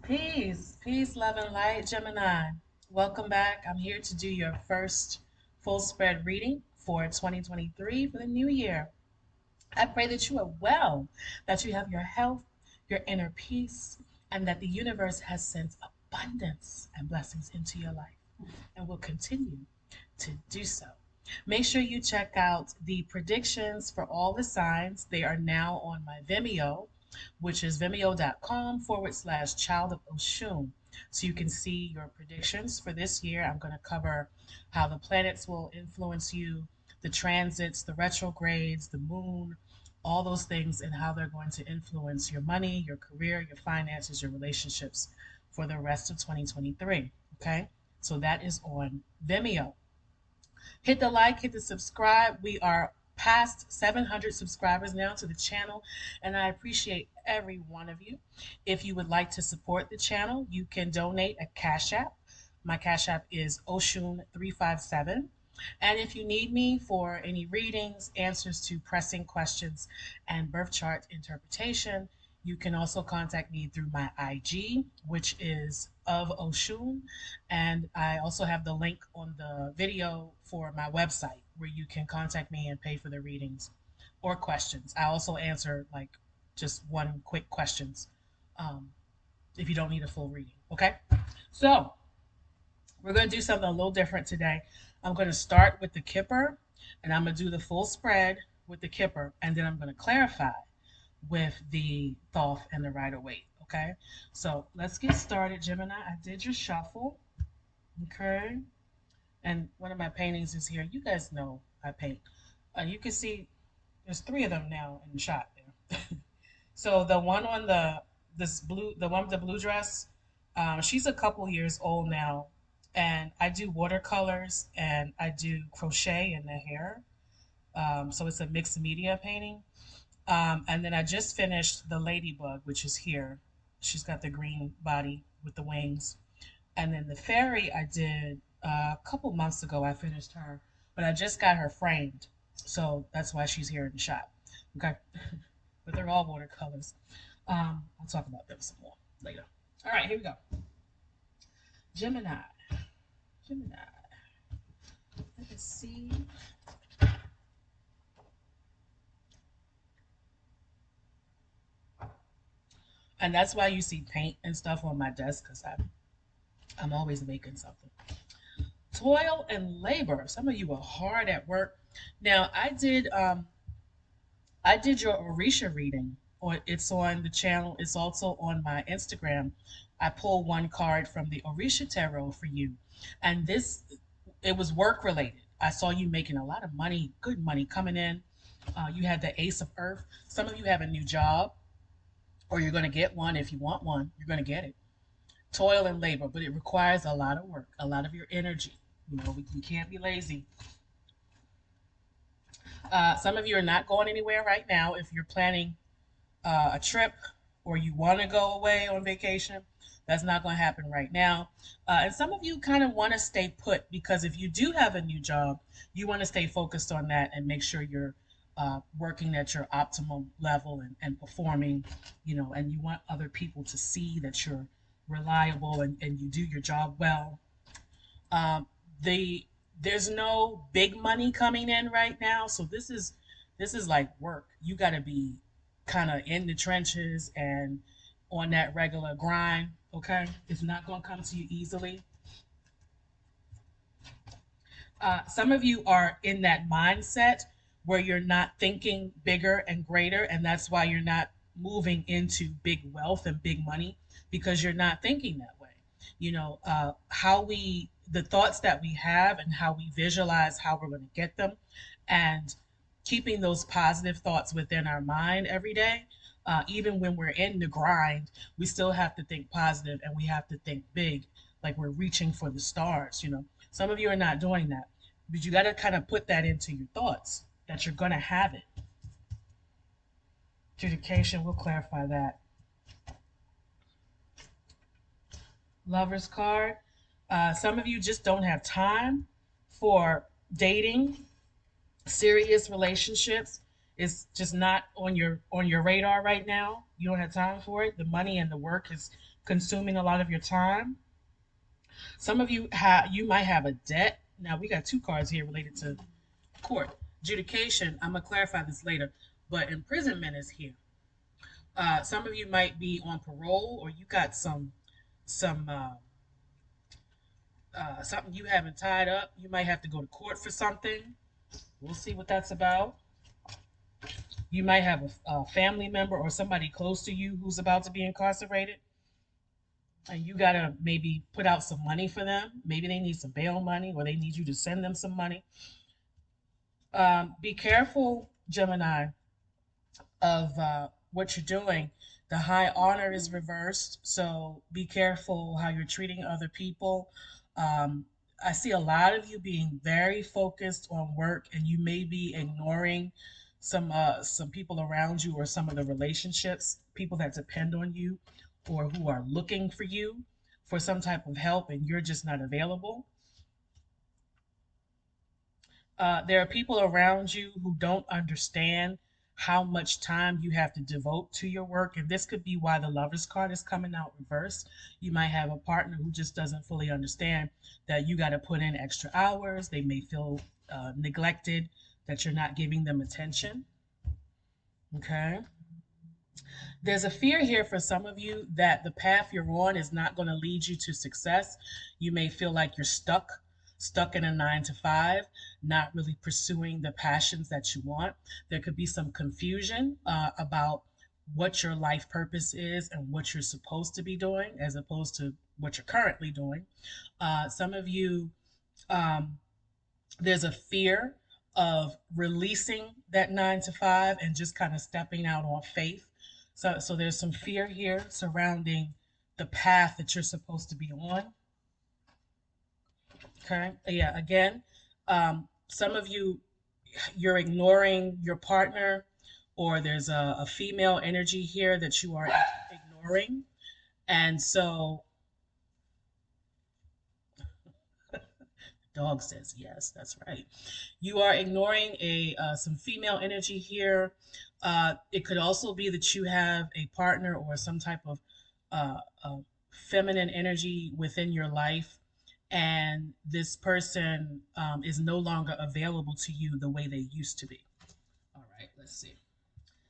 Peace, peace, love, and light, Gemini. Welcome back. I'm here to do your first full spread reading for 2023 for the new year. I pray that you are well, that you have your health, your inner peace, and that the universe has sent abundance and blessings into your life and will continue to do so. Make sure you check out the predictions for all the signs. They are now on my Vimeo, which is vimeo.com/child of Oshun. So you can see your predictions for this year. I'm going to cover how the planets will influence you, the transits, the retrogrades, the moon, all those things, and how they're going to influence your money, your career, your finances, your relationships for the rest of 2023. Okay. So that is on Vimeo. Hit the like, hit the subscribe. We are past 700 subscribers now to the channel, and I appreciate every one of you. If you would like to support the channel, you can donate a Cash App. My Cash App is Oshun357. And if you need me for any readings, answers to pressing questions, and birth chart interpretation, you can also contact me through my IG, which is of Oshun. And I also have the link on the video for my website where you can contact me and pay for the readings or questions. I also answer like just one quick questions um, if you don't need a full reading. Okay. So we're going to do something a little different today. I'm going to start with the Kipper and I'm going to do the full spread with the Kipper, and then I'm going to clarify with the Thoth and the Rider Waite. Okay. So let's get started, Gemini. I did your shuffle. Okay. And one of my paintings is here. You guys know I paint. You can see there's three of them now in the shot there. So the one on the one with the blue dress, she's a couple years old now, and I do watercolors and I do crochet in the hair. So it's a mixed media painting. And then I just finished the ladybug, which is here. She's got the green body with the wings. And then the fairy I did a couple months ago. I finished her, but I just got her framed, so that's why she's here in the shop. Okay, but they're all watercolors. I'll talk about them some more later. All right, here we go. Gemini. Gemini. Let us see. And that's why you see paint and stuff on my desk because I'm always making something. Toil and labor. Some of you are hard at work. Now I did your Orisha reading, or it's on the channel. It's also on my Instagram. I pulled one card from the Orisha tarot for you, and it was work related. I saw you making a lot of money, good money coming in. You had the Ace of Earth. Some of you have a new job, or you're going to get one. If you want one, you're going to get it. Toil and labor, but it requires a lot of work, a lot of your energy. You can't be lazy. Some of you are not going anywhere right now. If you're planning a trip or you want to go away on vacation, that's not going to happen right now. And some of you kind of want to stay put because if you do have a new job, you want to stay focused on that and make sure you're working at your optimal level and performing, and you want other people to see that you're reliable and you do your job well. Um, the There's no big money coming in right now, so this is like work. You got to be kind of in the trenches and on that regular grind. Okay, it's not going to come to you easily. Some of you are in that mindset where you're not thinking bigger and greater, and that's why you're not moving into big wealth and big money because you're not thinking that way. The thoughts that we have and how we visualize how we're going to get them, and keeping those positive thoughts within our mind every day. Even when we're in the grind, we still have to think positive and we have to think big, like we're reaching for the stars. Some of you are not doing that, but you got to kind of put that into your thoughts that you're going to have it. Adjudication, we'll clarify that. Lover's card. Some of you just don't have time for dating, serious relationships, It's just not on your radar right now. You don't have time for it. The money and the work is consuming a lot of your time. Some of you might have a debt. Now we got two cards here related to court. Adjudication, I'm gonna clarify this later, but imprisonment is here. Some of you might be on parole, or you got some something you haven't tied up. You might have to go to court for something. We'll see what that's about. You might have a family member or somebody close to you who's about to be incarcerated, and you gotta maybe put out some money for them. Maybe they need some bail money, or they need you to send them some money. Be careful, Gemini, of what you're doing. The high honor is reversed, so be careful how you're treating other people. Um, I see a lot of you being very focused on work, and you may be ignoring some people around you, or some of the relationships, people that depend on you, or who are looking for you for some type of help, and you're just not available. There are people around you who don't understand how much time you have to devote to your work. And this could be why the Lover's card is coming out reversed. You might have a partner who just doesn't fully understand that you got to put in extra hours. They may feel neglected, that you're not giving them attention. Okay. There's a fear here for some of you that the path you're on is not going to lead you to success. You may feel like you're stuck in a 9 to 5, not really pursuing the passions that you want. There could be some confusion about what your life purpose is and what you're supposed to be doing as opposed to what you're currently doing. Some of you, um, there's a fear of releasing that 9 to 5 and just kind of stepping out on faith. So there's some fear here surrounding the path that you're supposed to be on. Okay. Yeah. Again, some of you, you're ignoring your partner, or there's a female energy here that you are ignoring. And so, dog says yes, that's right. You are ignoring a some female energy here. It could also be that you have a partner or some type of feminine energy within your life, and this person is no longer available to you the way they used to be. All right, let's see.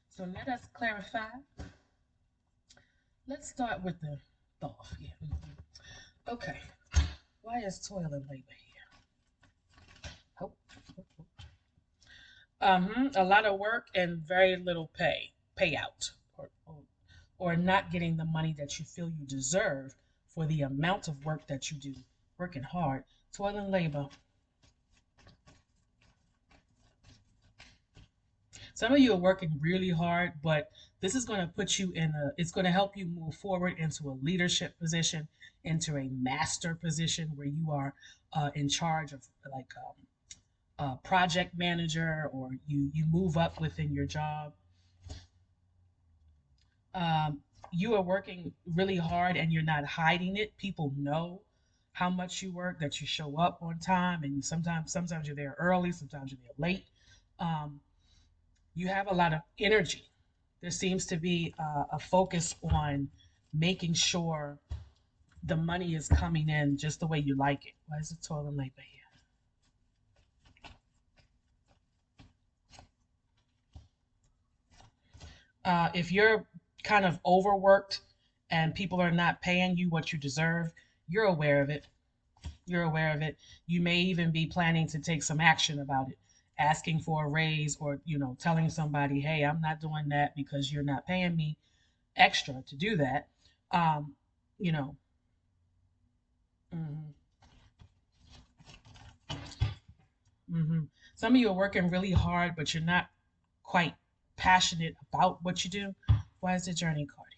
So let us clarify. Let's start with the thought. Yeah. Okay. Why is toil and labor here? Oh. A lot of work and very little payout, or not getting the money that you feel you deserve for the amount of work that you do. Working hard, toil and labor. Some of you are working really hard, but this is going to put you in it's going to help you move forward into a leadership position, into a master position where you are in charge of like a project manager, or you move up within your job. um, you are working really hard and you're not hiding it. People know how much you work, that you show up on time, and sometimes you're there early, sometimes you're there late. Um, you have a lot of energy. There seems to be a focus on making sure the money is coming in just the way you like it. Why is it toil and labor here? If you're kind of overworked and people are not paying you what you deserve, you're aware of it. You're aware of it. You may even be planning to take some action about it, asking for a raise, or telling somebody, "Hey, I'm not doing that because you're not paying me extra to do that." Um, you know, hmm hmm Some of you are working really hard, but you're not quite passionate about what you do. Why is the journey card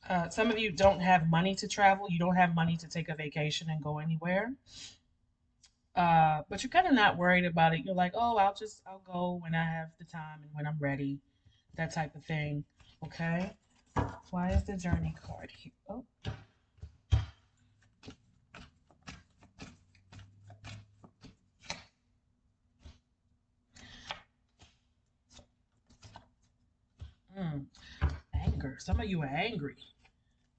here? Some of you don't have money to travel. You don't have money to take a vacation and go anywhere. But you're kind of not worried about it. You're like, oh, I'll go when I have the time and when I'm ready, that type of thing. Okay. Why is the journey card here? Oh, anger. Some of you are angry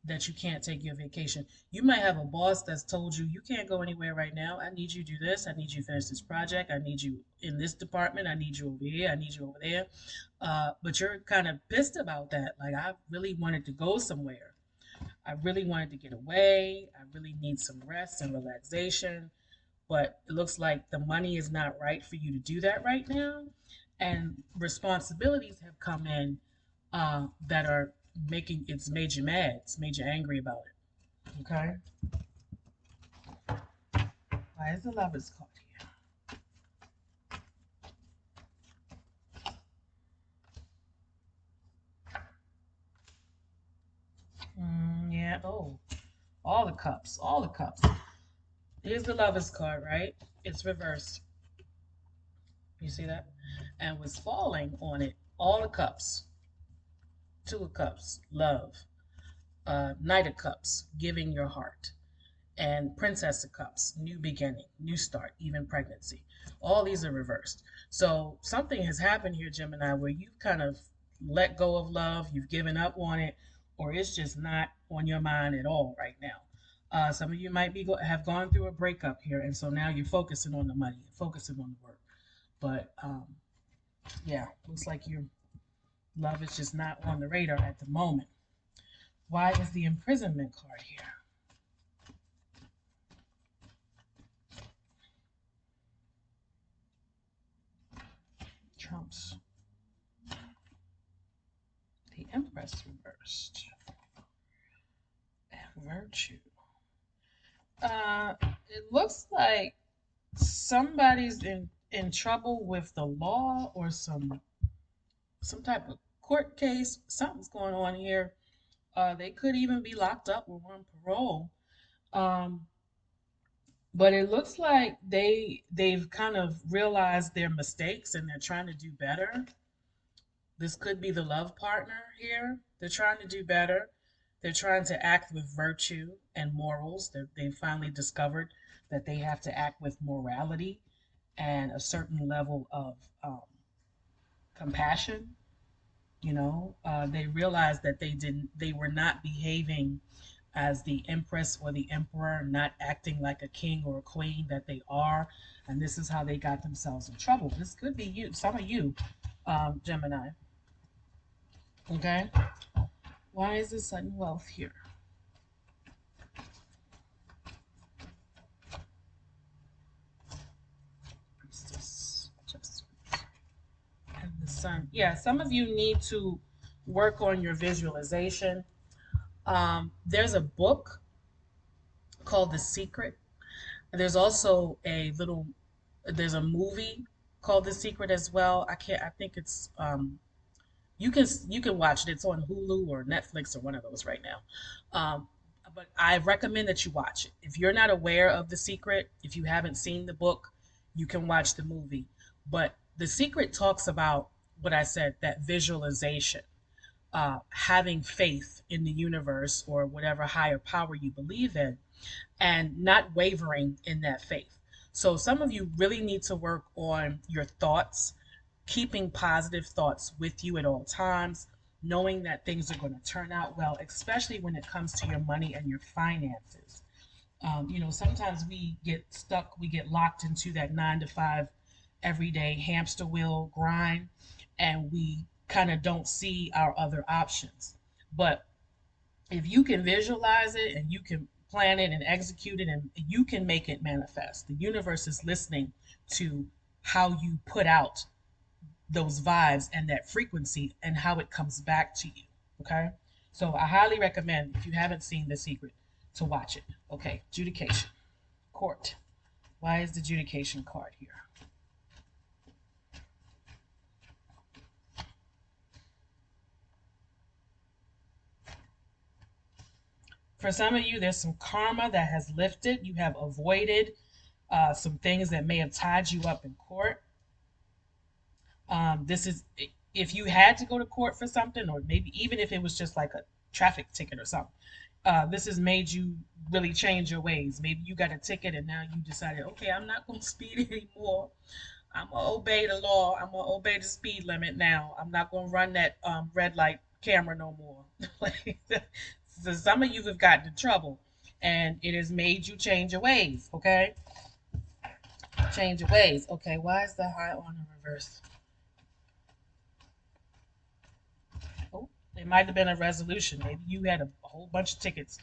that you can't take your vacation. You might have a boss that's told you you can't go anywhere right now. I need you to do this. I need you to finish this project. I need you in this department. I need you over here. I need you over there. But you're kind of pissed about that. Like, I really wanted to go somewhere. I really wanted to get away. I really need some rest and relaxation. But it looks like the money is not right for you to do that right now. And responsibilities have come in that are making it's made you mad. It's made you angry about it. Okay. Why is the lovers card here? Yeah. Oh, all the cups. All the cups. Here's the lovers card, right? It's reversed. You see that? And was falling on it. All the cups. Two of cups. Love. Knight of cups. Giving your heart. And Princess of Cups, new beginning, new start, even pregnancy. All these are reversed. So something has happened here, Gemini, where you've kind of let go of love, you've given up on it, or it's just not on your mind at all right now. Some of you might have gone through a breakup here, and so now you're focusing on the money, focusing on the work. But yeah, looks like your love is just not on the radar at the moment. Why is the imprisonment card here? Trumps. The Empress reversed. And Virtue. It looks like somebody's in trouble with the law or some type of court case. Something's going on here. They could even be locked up or on parole. Um, but it looks like they've kind of realized their mistakes and they're trying to do better. This could be the love partner here. They're trying to do better. They're trying to act with virtue and morals. They finally discovered that they have to act with morality and a certain level of compassion. They realized that they were not behaving as the empress or the emperor, not acting like a king or a queen that they are. And this is how they got themselves in trouble. This could be you, some of you, Gemini. Okay. Why is this sudden wealth here? Priestess, Justice, and the sun. Yeah, some of you need to work on your visualization. There's a book called The Secret. There's also there's a movie called The Secret as well. I think it's you can watch it. It's on Hulu or Netflix or one of those right now. Um, but I recommend that you watch it. If you're not aware of The Secret, if you haven't seen the book, you can watch the movie. But The Secret talks about what I said, that visualization, having faith in the universe or whatever higher power you believe in, and not wavering in that faith. So some of you really need to work on your thoughts, keeping positive thoughts with you at all times, knowing that things are going to turn out well, especially when it comes to your money and your finances. Sometimes we get stuck, we get locked into that 9 to 5 everyday hamster wheel grind, and we kind of don't see our other options. But if you can visualize it and you can plan it and execute it and you can make it manifest, the universe is listening to how you put out those vibes and that frequency and how it comes back to you. Okay. So I highly recommend, if you haven't seen The Secret, to watch it. Okay. Adjudication. Court. Why is the adjudication card here? For some of you, there's some karma that has lifted. You have avoided some things that may have tied you up in court. This is if you had to go to court for something, or maybe even if it was just like a traffic ticket or something. This has made you really change your ways. Maybe you got a ticket and now you decided, okay, I'm not going to speed anymore. I'm going to obey the law. I'm going to obey the speed limit now. I'm not going to run that red light camera no more. Like, so some of you have gotten in trouble, and it has made you change your ways. Okay, change your ways. Okay, why is the high on the reverse? Oh, it might have been a resolution. Maybe you had a whole bunch of tickets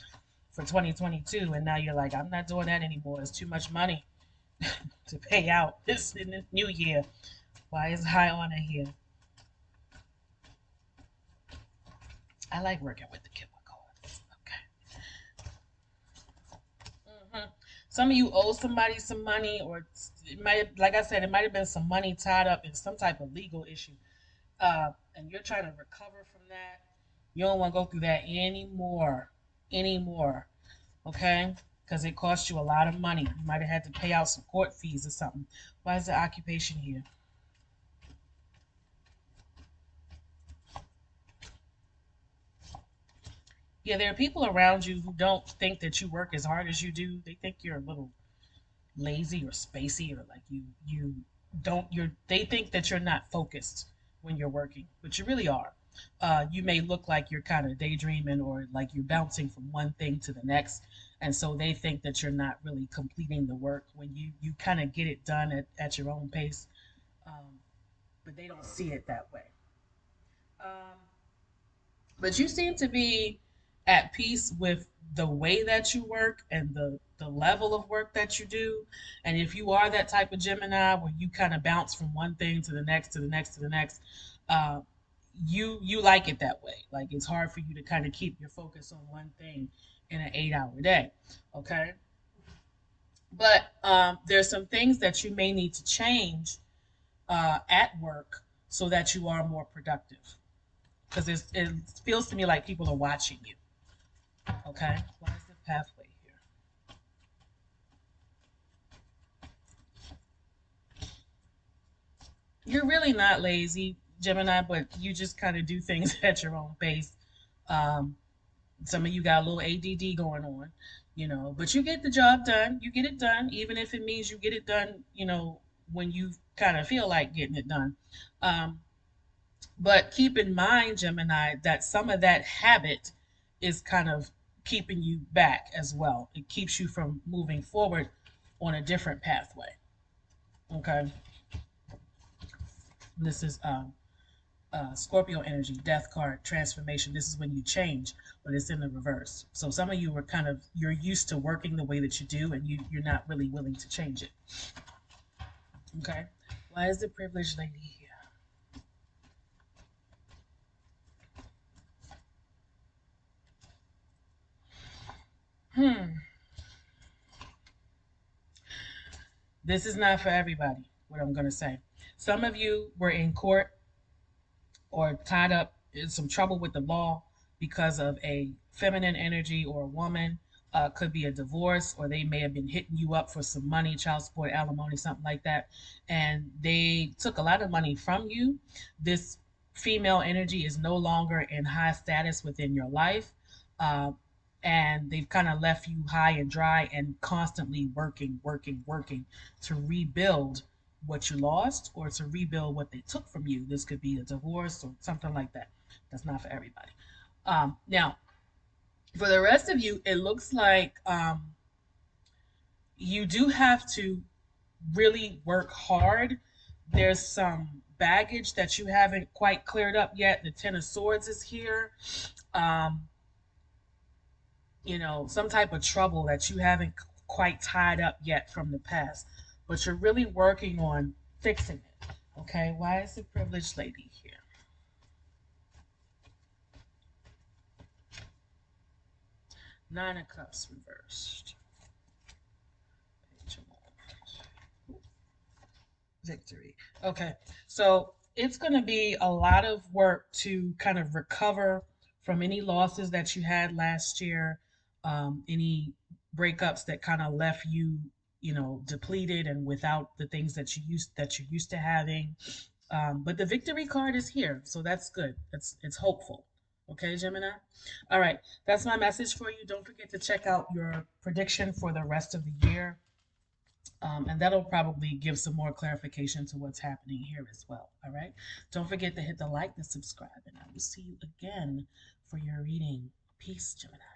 for 2022, and now you're like, I'm not doing that anymore. It's too much money to pay out this in the new year. Why is high on it here? I like working with the killer cards. Okay. Some of you owe somebody some money, or it might, like I said, it might have been some money tied up in some type of legal issue, and you're trying to recover from that. You don't want to go through that anymore. Okay, because it cost you a lot of money. You might have had to pay out some court fees or something. Why is the occupation here? Yeah, there are people around you who don't think that you work as hard as you do. They think you're a little lazy or spacey, or like you don't you're they think that you're not focused when you're working, but you really are. You may look like you're kind of daydreaming, or like you're bouncing from one thing to the next, and so they think that you're not really completing the work when you kind of get it done at your own pace, um, but they don't see it that way. um, but you seem to be at peace with the way that you work and the level of work that you do. And if you are that type of Gemini where you kind of bounce from one thing to the next to the next to the next, uh, you like it that way. Like, it's hard for you to kind of keep your focus on one thing in an 8 hour day. Okay. But there's some things that you may need to change at work so that you are more productive, because it feels to me like people are watching you. Okay. Why is the pathway here? You're really not lazy, Gemini, but you just kind of do things at your own pace. Um, some of you got a little ADD going on, but you get the job done. You get it done, even if it means you get it done, when you kind of feel like getting it done. Um, but keep in mind, Gemini, that some of that habit is kind of keeping you back as well. It keeps you from moving forward on a different pathway. Okay. This is Scorpio energy, death card, transformation. This is when you change, but it's in the reverse. So some of you are you're used to working the way that you do, and you're not really willing to change it. Okay. Why is the privileged lady here? Hmm. This is not for everybody, what I'm going to say. Some of you were in court or tied up in some trouble with the law because of a feminine energy or a woman. Could be a divorce, or they may have been hitting you up for some money, child support, alimony, something like that. And they took a lot of money from you. This female energy is no longer in high status within your life. Uh, and they've kind of left you high and dry and constantly working to rebuild what you lost, or to rebuild what they took from you. This could be a divorce or something like that. That's not for everybody. Now, for the rest of you, it looks like you do have to really work hard. There's some baggage that you haven't quite cleared up yet. The Ten of Swords is here. Um, some type of trouble that you haven't quite tied up yet from the past, but you're really working on fixing it. Okay, why is the privileged lady here? Nine of Cups reversed. Page victory. Okay, so it's going to be a lot of work to kind of recover from any losses that you had last year, any breakups that kind of left you, depleted and without the things that you're used to having. But the victory card is here, so that's good. It's hopeful. Okay, Gemini. All right, that's my message for you. Don't forget to check out your prediction for the rest of the year. And that'll probably give some more clarification to what's happening here as well. All right. Don't forget to hit the like, the subscribe, and I will see you again for your reading. Peace, Gemini.